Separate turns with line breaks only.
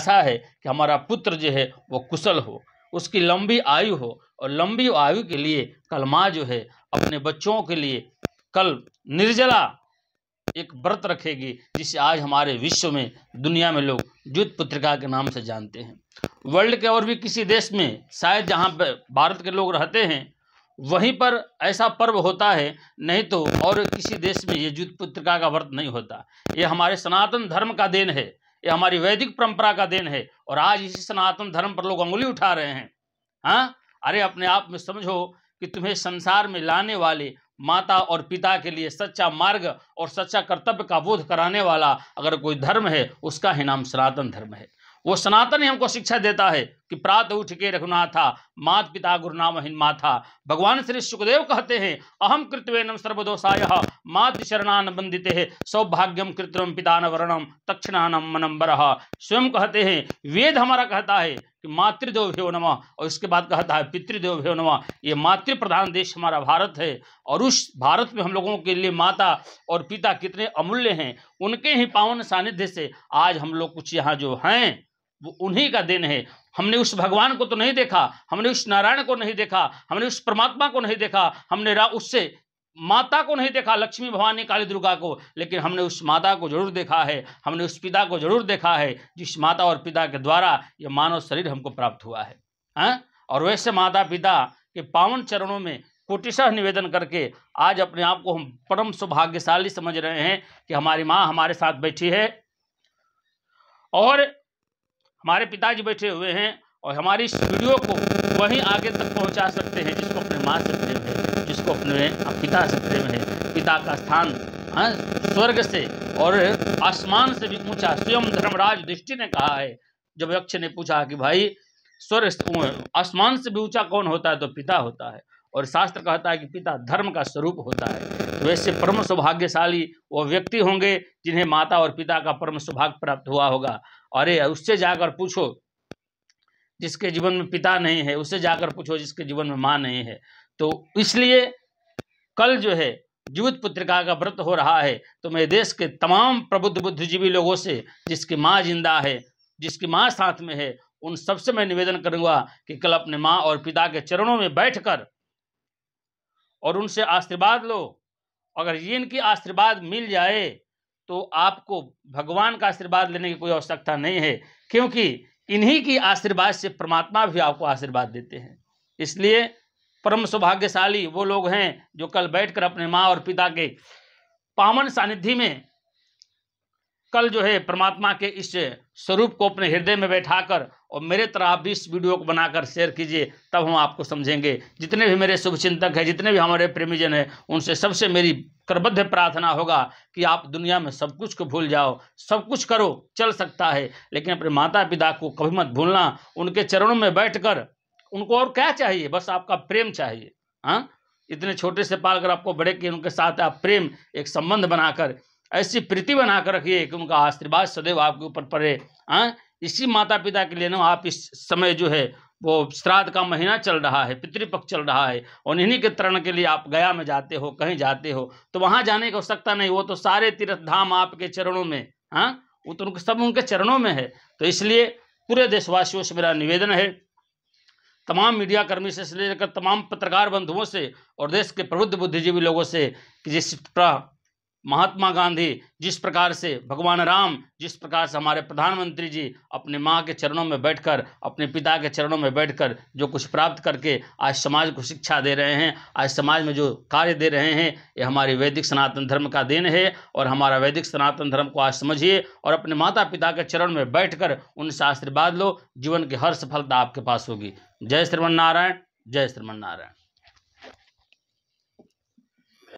आशा है कि हमारा पुत्र जो है वो कुशल हो, उसकी लंबी आयु हो, और लंबी आयु के लिए कल माँ जो है अपने बच्चों के लिए कल निर्जला एक व्रत रखेगी, जिसे आज हमारे विश्व में, दुनिया में लोग जुट पुत्रिका के नाम से जानते हैं। वर्ल्ड के और भी किसी देश में शायद जहाँ पर भारत के लोग रहते हैं वहीं पर ऐसा पर्व होता है, नहीं तो और किसी देश में ये जुट पुत्रिका का व्रत नहीं होता। ये हमारे सनातन धर्म का देन है, ये हमारी वैदिक परंपरा का देन है, और आज इसी सनातन धर्म पर लोग अंगुली उठा रहे हैं। हाँ, अरे अपने आप में समझो कि तुम्हें संसार में लाने वाले माता और पिता के लिए सच्चा मार्ग और सच्चा कर्तव्य का बोध कराने वाला अगर कोई धर्म है, उसका ही नाम सनातन धर्म है। वो सनातन ही हमको शिक्षा देता है कि प्रातः उठ के रघुनाथा, मात पिता गुरु नाम हिन माथा। भगवान श्री सुखदेव कहते हैं, अहम कृत्वेनम सर्वदोषायः मातृ शरणान बंदिते सौभाग्यम कृत्रिम पितान वर्णम तक्षणानम मनम बरह। स्वयं कहते हैं, वेद हमारा कहता है कि मातृदेवो नमः, और इसके बाद कहता है पितृदेवो नमः। ये मातृ प्रधान देश हमारा भारत है, और उस भारत में हम लोगों के लिए माता और पिता कितने अमूल्य हैं। उनके ही पावन सानिध्य से आज हम लोग कुछ यहाँ जो हैं वो उन्हीं का दिन है। हमने उस भगवान को तो नहीं देखा, हमने उस नारायण को नहीं देखा, हमने उस परमात्मा को नहीं देखा, हमने उससे माता को नहीं देखा, लक्ष्मी भवानी काली दुर्गा को, लेकिन हमने उस माता को जरूर देखा है, हमने उस पिता को जरूर देखा है, जिस माता और पिता के द्वारा ये मानव शरीर हमको प्राप्त हुआ है। हाँ, और वैसे माता पिता के पावन चरणों में कोटिशः निवेदन करके आज अपने आप को हम परम सौभाग्यशाली समझ रहे हैं कि हमारी माँ हमारे साथ बैठी है, और हमारे पिताजी बैठे हुए हैं, और हमारी इस वीडियो को वहीं आगे तक पहुंचा सकते हैं जिसको अपने माँ से प्रेम है, जिसको अपने पिता से प्रेम है। पिता का स्थान स्वर्ग से और आसमान से भी ऊंचा। स्वयं धर्मराज युधिष्ठिर ने कहा है, जब यक्ष ने पूछा कि भाई स्वर्ग आसमान से भी ऊंचा कौन होता है, तो पिता होता है, और शास्त्र कहता है कि पिता धर्म का स्वरूप होता है। तो वैसे परम सौभाग्यशाली वो व्यक्ति होंगे जिन्हें माता और पिता का परम सौभाग्य प्राप्त हुआ होगा। अरे उससे जाकर पूछो जिसके जीवन में पिता नहीं है, उससे जाकर पूछो जिसके जीवन में माँ नहीं है। तो इसलिए कल जो है जुट पुत्रिका का व्रत हो रहा है, तो मैं देश के तमाम प्रबुद्ध बुद्धिजीवी लोगों से, जिसकी माँ जिंदा है, जिसकी माँ साथ में है, उन सबसे मैं निवेदन करूंगा कि कल अपने माँ और पिता के चरणों में बैठकर और उनसे आशीर्वाद लो। अगर ये इनकी आशीर्वाद मिल जाए तो आपको भगवान का आशीर्वाद लेने की कोई आवश्यकता नहीं है, क्योंकि इन्हीं की आशीर्वाद से परमात्मा भी आपको आशीर्वाद देते हैं। इसलिए परम सौभाग्यशाली वो लोग हैं जो कल बैठकर अपने माँ और पिता के पावन सानिध्य में कल जो है परमात्मा के इस स्वरूप को अपने हृदय में बैठाकर, और मेरे तरह आप भी इस वीडियो को बनाकर शेयर कीजिए, तब हम आपको समझेंगे। जितने भी मेरे शुभचिंतक हैं, जितने भी हमारे प्रेमीजन हैं, उनसे सबसे मेरी करबद्ध प्रार्थना होगा कि आप दुनिया में सब कुछ को भूल जाओ, सब कुछ करो, चल सकता है, लेकिन अपने माता पिता को कभी मत भूलना। उनके चरणों में बैठकर उनको और क्या चाहिए, बस आपका प्रेम चाहिए। हाँ, इतने छोटे से पालकर आपको बड़े किए, उनके साथ आप प्रेम एक संबंध बनाकर ऐसी प्रीति बनाकर रखिए कि उनका आशीर्वाद सदैव आपके ऊपर पड़े। हाँ, इसी माता पिता के लिए ना आप इस समय जो है वो श्राद्ध का महीना चल रहा है, पितृपक्ष चल रहा है, और इन्हीं के तरण के लिए आप गया में जाते हो, कहीं जाते हो, तो वहाँ जाने की आवश्यकता नहीं, वो तो सारे तीर्थ धाम आपके चरणों में। हाँ, वो तो सब उनके चरणों में है। तो इसलिए पूरे देशवासियों से मेरा निवेदन है, तमाम मीडिया कर्मी से लेकर तमाम पत्रकार बंधुओं से और देश के प्रबुद्ध बुद्धिजीवी लोगों से कि जिस महात्मा गांधी जिस प्रकार से, भगवान राम जिस प्रकार से, हमारे प्रधानमंत्री जी अपने माँ के चरणों में बैठकर, अपने पिता के चरणों में बैठकर जो कुछ प्राप्त करके आज समाज को शिक्षा दे रहे हैं, आज समाज में जो कार्य दे रहे हैं, ये हमारी वैदिक सनातन धर्म का देन है। और हमारा वैदिक सनातन धर्म को आज समझिए और अपने माता पिता के चरण में बैठकर उनसे आशीर्वाद लो, जीवन की हर सफलता आपके पास होगी। जय श्रीमन नारायण, जय श्रीमन नारायण।